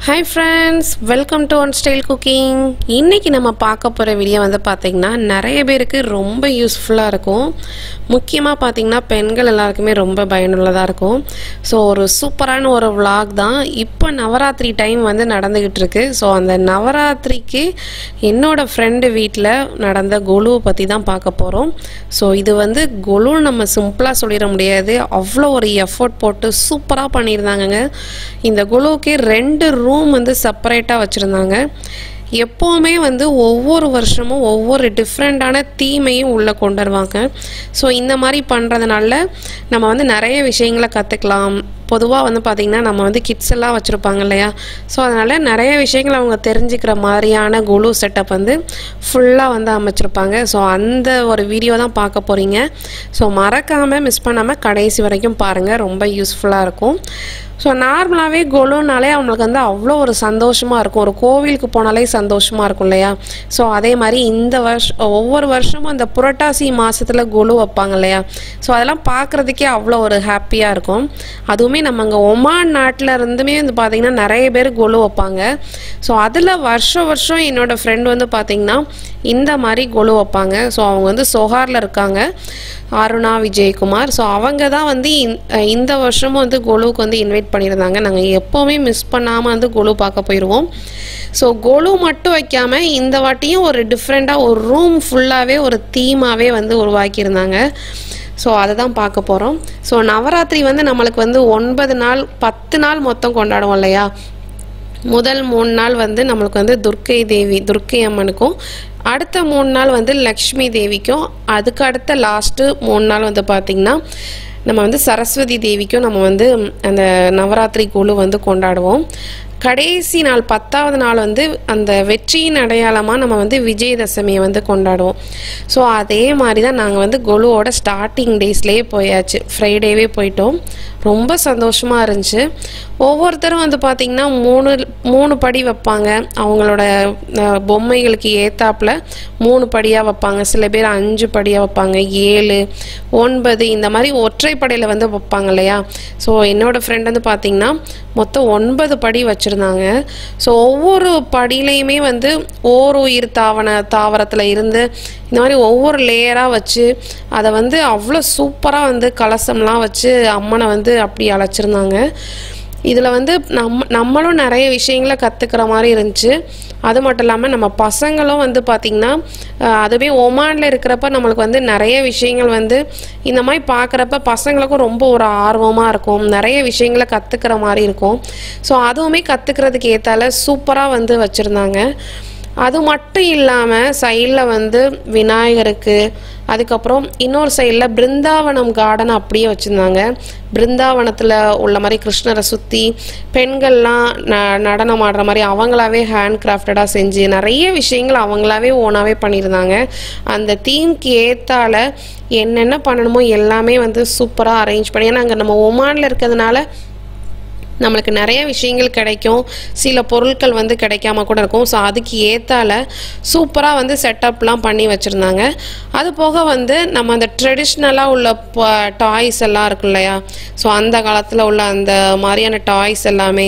Hi friends, welcome to One Style Cooking. இன்னைக்கு நம்ம பார்க்க போற வீடியோ வந்து பாத்தீங்கன்னா நிறைய பேருக்கு ரொம்ப யூஸ்ஃபுல்லா இருக்கும். முக்கியமா பாத்தீங்கன்னா பெண்கள் எல்லாருக்குமே ரொம்ப பயனுள்ளதா இருக்கும். சோ ஒரு சூப்பரான ஒரு vlog தான். இப்போ நவராத்திரி டைம் வந்து நடந்துகிட்டு இருக்கு. சோ அந்த நவராத்திரிக்கு என்னோட friend வீட்ல நடந்த கொலு பத்தி தான் பார்க்க போறோம். சோ இது வந்து கொலு நம்ம சிம்பிளா சொல்லிர முடியாது. அவ்ளோ ஒரு எஃபோர்ட் போட்டு சூப்பரா பண்ணிருந்தாங்கங்க. இந்த கொலுக்கு ரெண்டு ரூம் வந்து செப்பரேட்டா வச்சிருந்தாங்க. எப்பவுமே வந்து ஒவ்வொரு வருஷமும் ஒவ்வொரு டிஃபரெண்டான தீமையும் உள்ள கொண்டு வருவாங்க. ஸோ இந்த மாதிரி பண்ணுறதுனால நம்ம வந்து நிறைய விஷயங்களை கற்றுக்கலாம். பொதுவாக வந்து பார்த்திங்கன்னா நம்ம வந்து கிட்ஸ் எல்லாம் வச்சுருப்பாங்க இல்லையா, ஸோ அதனால் நிறைய விஷயங்கள் அவங்க தெரிஞ்சுக்கிற மாதிரியான கொலு செட்டப் வந்து ஃபுல்லாக வந்து அமைச்சிருப்பாங்க. ஸோ அந்த ஒரு வீடியோ தான் பார்க்க போகிறீங்க. ஸோ மறக்காமல் மிஸ் பண்ணாமல் கடைசி வரைக்கும் பாருங்கள், ரொம்ப யூஸ்ஃபுல்லாக இருக்கும். ஸோ நார்மலாகவே கொலுனாலே அவங்களுக்கு வந்து அவ்வளோ ஒரு சந்தோஷமாக இருக்கும். ஒரு கோவிலுக்கு போனாலே சந்தோஷமாக இருக்கும் இல்லையா. ஸோ அதே மாதிரி இந்த ஒவ்வொரு வருஷமும் அந்த புரட்டாசி மாதத்தில் கொலு வைப்பாங்க இல்லையா. ஸோ அதெல்லாம் பார்க்குறதுக்கே அவ்வளோ ஒரு ஹாப்பியாக இருக்கும். அதுவுமே நம்ம அங்கே ஒமான் நாட்டில் இருந்துமே வந்து பார்த்திங்கன்னா நிறைய பேர் கொலு வைப்பாங்க. ஸோ அதில் வருஷம் என்னோடய ஃப்ரெண்ட் வந்து பார்த்திங்கன்னா இந்த மாதிரி கொலு வைப்பாங்க. ஸோ அவங்க வந்து சொஹாரில் இருக்காங்க, அருணா விஜயகுமார். ஸோ அவங்க தான் வந்து இந்த வருஷமும் வந்து கொலுவுக்கு வந்து இன்வைட் பண்ணியிருந்தாங்க. நாங்கள் எப்போவுமே மிஸ் பண்ணாமல் வந்து கொலு பார்க்க போயிடுவோம். ஸோ கொலு மட்டும் வைக்காமல் இந்த வாட்டியும் ஒரு டிஃப்ரெண்ட்டாக ஒரு ரூம் ஃபுல்லாகவே ஒரு தீமாகவே வந்து உருவாக்கியிருந்தாங்க. ஸோ அதை தான் பார்க்க போகிறோம். ஸோ நவராத்திரி வந்து நம்மளுக்கு வந்து 9 நாள் 10 நாள் மொத்தம் கொண்டாடுவோம் இல்லையா. முதல் 3 நாள் வந்து நம்மளுக்கு வந்து துர்க்கை அம்மனுக்கும், அடுத்த 3 நாள் வந்து லக்ஷ்மி தேவிக்கும், அதுக்கு அடுத்த லாஸ்ட்டு 3 நாள் வந்து பார்த்திங்கன்னா நம்ம வந்து சரஸ்வதி தேவிக்கும் நம்ம வந்து அந்த நவராத்திரி கொலு வந்து கொண்டாடுவோம். கடைசி நாள் 10வது நாள் வந்து அந்த வெற்றியின் அடையாளமாக நம்ம வந்து விஜயதசமியை வந்து கொண்டாடுவோம். ஸோ அதே மாதிரி தான் நாங்கள் வந்து கொலுவோட ஸ்டார்டிங் டேஸ்லேயே போயாச்சு, ஃப்ரைடேவே போயிட்டோம். ரொம்ப சந்தோஷமாக இருந்துச்சு. ஒவ்வொருத்தரும் வந்து பார்த்திங்கன்னா 3 படி வைப்பாங்க. அவங்களோட பொம்மைகளுக்கு ஏத்தாப்பில் 3 படியாக வைப்பாங்க. சில பேர் 5 படியாக வைப்பாங்க, 7, 9 இந்த மாதிரி ஒற்றைப்படையில் வந்து வைப்பாங்க இல்லையா. ஸோ என்னோடய ஃப்ரெண்ட் வந்து பார்த்திங்கன்னா மொத்தம் 9 படி வச்சுருந்தாங்க. ஸோ ஒவ்வொரு படியிலையுமே வந்து ஓருயிர் தாவரத்தில் இருந்து இந்த மாதிரி ஒவ்வொரு லேயராக வச்சு அதை வந்து அவ்வளோ சூப்பராக வந்து கலசம்லாம் வச்சு அம்மனை வந்து அப்படி அழைச்சிருந்தாங்க. இதில் வந்து நம்மளும் நிறைய விஷயங்களை கற்றுக்கிற மாதிரி இருந்துச்சு. அது மட்டும் இல்லாமல் நம்ம பசங்களும் வந்து பார்த்திங்கன்னா அதுவே ஒமானில் இருக்கிறப்ப நம்மளுக்கு வந்து நிறைய விஷயங்கள் வந்து இந்த மாதிரி பார்க்குறப்ப பசங்களுக்கும் ரொம்ப ஒரு ஆர்வமாக இருக்கும், நிறைய விஷயங்களை கற்றுக்கிற மாதிரி இருக்கும். ஸோ அதுவுமே கற்றுக்கிறதுக்கு ஏற்றால சூப்பராக வந்து வச்சுருந்தாங்க. அது மட்டும் இல்லாமல் சைடில் வந்து விநாயகருக்கு, அதுக்கப்புறம் இன்னொரு சைடில் பிருந்தாவனம் கார்டன் அப்படியே வச்சுருந்தாங்க. பிருந்தாவனத்தில் உள்ள மாதிரி கிருஷ்ணரை சுற்றி பெண்கள்லாம் நடனம் ஆடுற மாதிரி அவங்களாவே ஹேண்ட் கிராஃப்டடாக செஞ்சு நிறைய விஷயங்கள் அவங்களாவே ஓனாகவே பண்ணியிருந்தாங்க. அந்த தீம்க்கு ஏற்றால என்னென்ன பண்ணணுமோ எல்லாமே வந்து சூப்பராக அரேஞ்ச் பண்ணி, ஏன்னா அங்கே நம்ம ஒமானில் இருக்கிறதுனால நம்மளுக்கு நிறைய விஷயங்கள் கிடைக்கும், சில பொருட்கள் வந்து கிடைக்காம கூட இருக்கும். ஸோ அதுக்கு ஏற்றால சூப்பராக வந்து செட்டப்லாம் பண்ணி வச்சுருந்தாங்க. அது போக வந்து நம்ம அந்த ட்ரெடிஷ்னலாக உள்ள டாய்ஸ் எல்லாம் இருக்கும் இல்லையா. ஸோ அந்த காலத்தில் உள்ள அந்த மாதிரியான டாய்ஸ் எல்லாமே,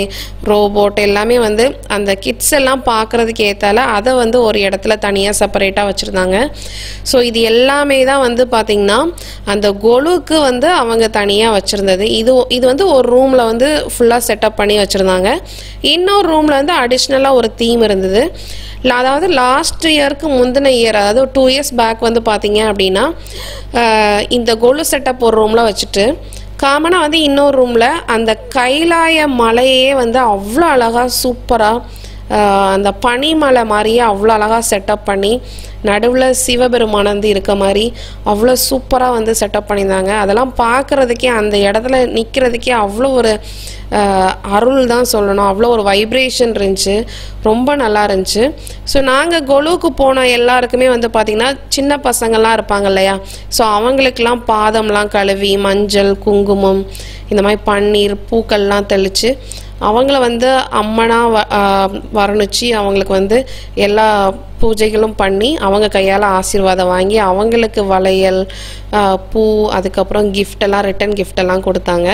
ரோபோட் எல்லாமே வந்து அந்த கிட்ஸ் எல்லாம் பார்க்குறதுக்கு ஏற்றால அதை வந்து ஒரு இடத்துல தனியாக செப்பரேட்டாக வச்சுருந்தாங்க. ஸோ இது எல்லாமே தான் வந்து பார்த்திங்கன்னா அந்த கொலுக்கு வந்து அவங்க தனியாக வச்சுருந்தது. இது வந்து ஒரு ரூமில் வந்து ஃபுல்லாக செட்டப் பண்ணி வச்சுருந்தாங்க. இன்னொரு ரூமில் வந்து அடிஷ்னலாக ஒரு தீம் இருந்தது. அதாவது லாஸ்ட் இயருக்கு முந்தின இயர், அதாவது 2 இயர்ஸ் பேக் வந்து பார்த்தீங்க அப்படின்னா இந்த கொலு செட்டப் ஒரு ரூமில் வச்சுட்டு காமனாக வந்து இன்னொரு ரூமில் அந்த கைலாய மலையே வந்து அவ்வளோ அழகாக சூப்பராக அந்த பனிமலை மாதிரியே அவ்வளோ அழகாக செட்டப் பண்ணி நடுவில் சிவபெருமான் வந்து இருக்க மாதிரி அவ்வளோ சூப்பராக வந்து செட்டப் பண்ணியிருந்தாங்க. அதெல்லாம் பார்க்குறதுக்கே அந்த இடத்துல நிற்கிறதுக்கே அவ்வளோ ஒரு அருள் தான் சொல்லணும், அவ்வளோ ஒரு வைப்ரேஷன் இருந்துச்சு, ரொம்ப நல்லா இருந்துச்சு. ஸோ நாங்கள் கொலுவுக்கு போன எல்லாருக்குமே வந்து பார்த்திங்கன்னா சின்ன பசங்கள்லாம் இருப்பாங்க இல்லையா. ஸோ அவங்களுக்கெல்லாம் பாதம்லாம் கழுவி மஞ்சள் குங்குமம் இந்த மாதிரி பன்னீர் பூக்கள்லாம் தெளித்து அவங்கள வந்து அம்மனாக வர்ணிச்சு அவங்களுக்கு வந்து எல்லா பூஜைகளும் பண்ணி அவங்க கையால் ஆசீர்வாதம் வாங்கி அவங்களுக்கு வளையல் பூ அதுக்கப்புறம் கிஃப்டெல்லாம் ரிட்டன் கிஃப்டெல்லாம் கொடுத்தாங்க.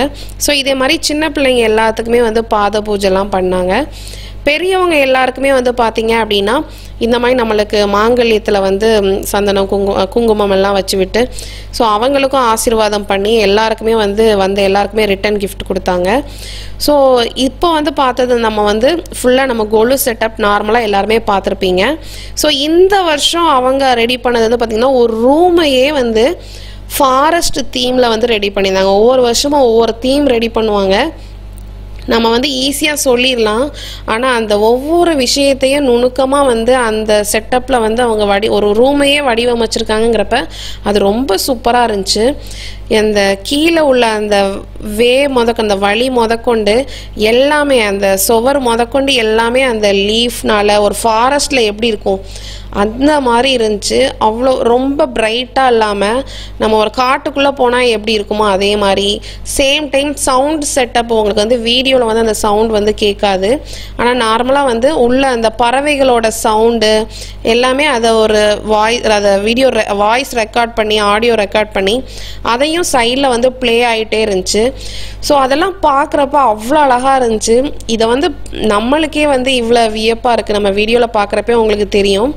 ஸோ இதே மாதிரி சின்ன பிள்ளைங்க எல்லாத்துக்குமே வந்து பாத பூஜைலாம் பண்ணாங்க. பெரியவங்க எல்லாருக்குமே வந்து பார்த்தீங்க அப்படின்னா இந்த மாதிரி நம்மளுக்கு மாங்கல்யத்தில் வந்து சந்தனம் குங்குமம் எல்லாம் வச்சு விட்டு ஸோ அவங்களுக்கும் ஆசீர்வாதம் பண்ணி எல்லாருக்குமே வந்து எல்லாருக்குமே ரிட்டன் கிஃப்ட் கொடுத்தாங்க. ஸோ இப்போ வந்து பார்த்தது நம்ம வந்து ஃபுல்லாக நம்ம கொலு செட்டப் நார்மலாக எல்லாருமே பார்த்துருப்பீங்க. ஸோ இந்த வருஷம் அவங்க ரெடி பண்ணது வந்து பார்த்திங்கன்னா ஒரு ரூமையே வந்து ஃபாரஸ்ட் தீமில் வந்து ரெடி பண்ணியிருந்தாங்க. ஒவ்வொரு வருஷமும் ஒவ்வொரு தீம் ரெடி பண்ணுவாங்க. நம்ம வந்து ஈஸியாக சொல்லிடலாம், ஆனால் அந்த ஒவ்வொரு விஷயத்தையும் நுணுக்கமாக வந்து அந்த செட்டப்பில் வந்து அவங்க ஒரு ரூமையே வடிவமைச்சிருக்காங்கிறப்ப அது ரொம்ப சூப்பராக இருந்துச்சு. அந்த கீழே உள்ள அந்த அந்த வழி முதற்கொண்டு எல்லாமே அந்த சுவர் முதற்கொண்டு எல்லாமே அந்த லீஃப்னால ஒரு ஃபாரஸ்டில் எப்படி இருக்கும் அந்த மாதிரி இருந்துச்சு. அவ்வளோ ரொம்ப பிரைட்டாக இல்லாமல் நம்ம ஒரு காட்டுக்குள்ளே போனால் எப்படி இருக்குமோ அதே மாதிரி. சேம் டைம் சவுண்ட் செட்டப் உங்களுக்கு வந்து வீடியோவில் வந்து அந்த சவுண்ட் வந்து கேட்காது, ஆனால் நார்மலாக வந்து உள்ள அந்த பறவைகளோட சவுண்டு எல்லாமே அதை ஒரு அதை வாய்ஸ் ரெக்கார்ட் பண்ணி ஆடியோ ரெக்கார்ட் பண்ணி அதையும் சைடில் வந்து ப்ளே ஆகிட்டே இருந்துச்சு. ஸோ அதெல்லாம் பார்க்குறப்ப அவ்வளோ அழகாக இருந்துச்சு. இதை வந்து நம்மளுக்கே வந்து இவ்வளோ வியப்பாக இருக்குது. நம்ம வீடியோவில் பார்க்குறப்பே உங்களுக்கு தெரியும்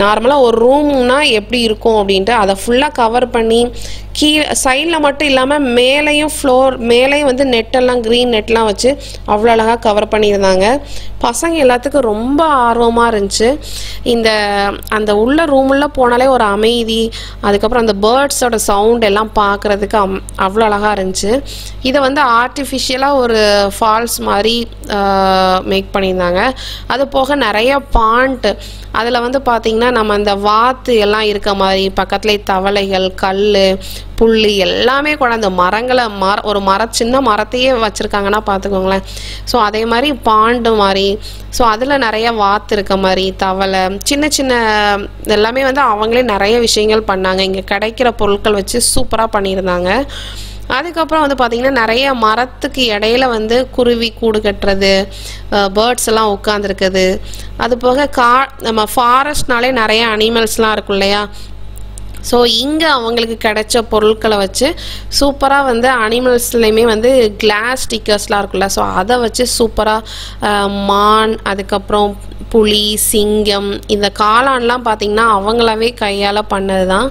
நார்மலாக ஒரு ரூம்னா எப்படி இருக்கும் அப்படின்ட்டு அதை ஃபுல்லாக கவர் பண்ணி கீழே சைடில் மட்டும் இல்லாமல் மேலேயும் மேலேயும் வந்து நெட்டெல்லாம் க்ரீன் நெட்லாம் வச்சு அவ்வளோ அழகாக கவர் பண்ணியிருந்தாங்க. பசங்க எல்லாத்துக்கும் ரொம்ப ஆர்வமாக இருந்துச்சு. அந்த உள்ள ரூமில் போனாலே ஒரு அமைதி, அதுக்கப்புறம் அந்த பேர்ட்ஸோட சவுண்ட் எல்லாம் பார்க்குறதுக்கு அவ்வளோ அழகாக இருந்துச்சு. இதை வந்து ஆர்டிஃபிஷியலாக ஒரு ஃபால்ஸ் மாதிரி மேக் பண்ணியிருந்தாங்க. அது போக நிறைய பாண்ட் அதில் வந்து பார்த்திங்கன்னா நம்ம அந்த வாத்து எல்லாம் இருக்க மாதிரி பக்கத்துலேயே தவளைகள் கல் புள்ளி எல்லாமே கூட அந்த மரங்களை ஒரு சின்ன மரத்தையே வச்சுருக்காங்கன்னா பார்த்துக்கோங்களேன். ஸோ அதே மாதிரி பாண்டு மாதிரி ஸோ அதில் நிறைய வாத்து இருக்க மாதிரி தவளை சின்ன சின்ன எல்லாமே வந்து அவங்களே நிறைய விஷயங்கள் பண்ணாங்க. இங்கே கிடைக்கிற பொருட்கள் வச்சு சூப்பராக பண்ணியிருந்தாங்க. அதுக்கப்புறம் வந்து பார்த்திங்கன்னா நிறைய மரத்துக்கு இடையில வந்து குருவி கூடு கட்டுறது, பேர்ட்ஸ் எல்லாம் உட்காந்துருக்குது. அது போக நம்ம ஃபாரஸ்ட்னாலே நிறைய அனிமல்ஸ்லாம் இருக்கும் இல்லையா. ஸோ இங்கே அவங்களுக்கு கிடைச்ச பொருட்களை வச்சு சூப்பராக வந்து அனிமல்ஸ்லையுமே வந்து கிளாஸ் ஸ்டிக்கர்ஸ்லாம் இருக்குல்ல, ஸோ அதை வச்சு சூப்பராக மான் அதுக்கப்புறம் புலி சிங்கம் இந்த காளான்லாம் பார்த்திங்கன்னா அவங்களாவே கையால் பண்ணது தான்.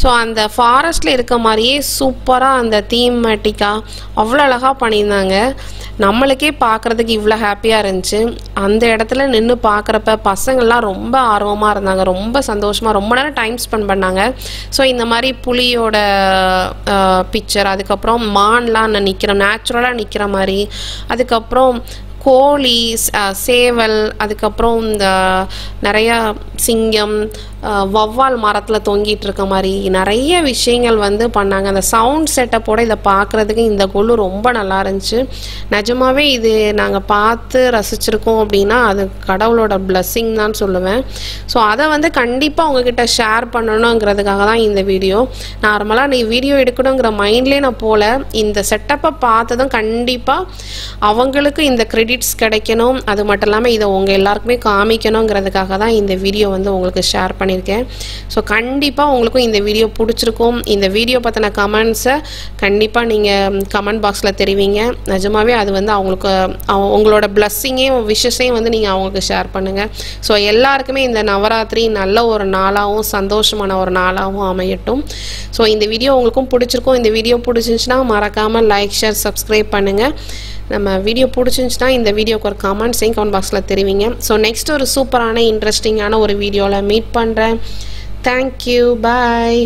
ஸோ அந்த ஃபாரஸ்ட்டில் இருக்க மாதிரியே சூப்பராக அந்த தீமேட்டிக்காக அவ்வளோ அழகாக பண்ணியிருந்தாங்க. நம்மளுக்கே பார்க்குறதுக்கு இவ்வளோ ஹாப்பியாக இருந்துச்சு. அந்த இடத்துல நின்று பார்க்குறப்ப பசங்கள்லாம் ரொம்ப ஆர்வமாக இருந்தாங்க, ரொம்ப சந்தோஷமாக ரொம்ப நேரம் டைம் ஸ்பெண்ட் பண்ணாங்க. ஸோ இந்த மாதிரி புலியோட பிக்சர், அதுக்கப்புறம் மான்லாம் நேச்சுரலாக நிற்கிற மாதிரி, அதுக்கப்புறம் கோழி சேவல், அதுக்கப்புறம் இந்த நிறையா சிங்கம் வவ்வால் மரத்தில் தொங்கிட்டு இருக்க மாதிரி நிறைய விஷயங்கள் வந்து பண்ணாங்க. அந்த சவுண்ட் செட்டப்போட இதை பார்க்குறதுக்கு இந்த கொலு ரொம்ப நல்லா இருந்துச்சு. நிஜமாவே இது நாங்கள் பார்த்து ரசிச்சிருக்கோம் அப்படின்னா அது கடவுளோட பிளஸ்ஸிங் தான் சொல்லுவேன். ஸோ அதை வந்து கண்டிப்பாக உங்ககிட்ட ஷேர் பண்ணணுங்கிறதுக்காக தான் இந்த வீடியோ. நார்மலாக நீ வீடியோ எடுக்கணுங்கிற மைண்ட்லேயே நான் போல, இந்த செட்டப்பை பார்த்ததும் கண்டிப்பாக அவங்களுக்கு இந்த கிரெடிட்ஸ் கிடைக்கணும், அது மட்டும் இல்லாமல் இதை உங்கள் எல்லாருக்குமே காமிக்கணுங்கிறதுக்காக தான் இந்த வீடியோ வந்து உங்களுக்கு ஷேர் பண்ணியிருக்கேன். ஸோ கண்டிப்பாக உங்களுக்கும் இந்த வீடியோ பிடிச்சிருக்கும். இந்த வீடியோ பற்றின கமெண்ட்ஸை கண்டிப்பாக நீங்கள் கமெண்ட் பாக்ஸில் தெரிவிங்க. நிஜமாவே அது வந்து அவங்களுக்கு உங்களோட பிளஸ்ஸிங்கையும் விஷஸையும் வந்து நீங்கள் அவங்களுக்கு ஷேர் பண்ணுங்கள். ஸோ எல்லாருக்குமே இந்த நவராத்திரி நல்ல ஒரு நாளாகவும் சந்தோஷமான ஒரு நாளாகவும் அமையட்டும். ஸோ இந்த வீடியோ உங்களுக்கும் பிடிச்சிருக்கும். இந்த வீடியோ பிடிச்சிருந்துச்சுன்னா மறக்காமல் லைக் ஷேர் சப்ஸ்கிரைப் பண்ணுங்கள். நம்ம வீடியோ பிடிச்சிருந்துச்சுன்னா இந்த வீடியோக்கு ஒரு கமெண்ட்ஸையும் கமெண்ட் பாக்ஸில் தெரிவிங்க. ஸோ நெக்ஸ்ட் ஒரு சூப்பரான இன்ட்ரெஸ்டிங்கான ஒரு வீடியோவில் மீட் பண்ணுறேன். தேங்க்யூ, பாய்.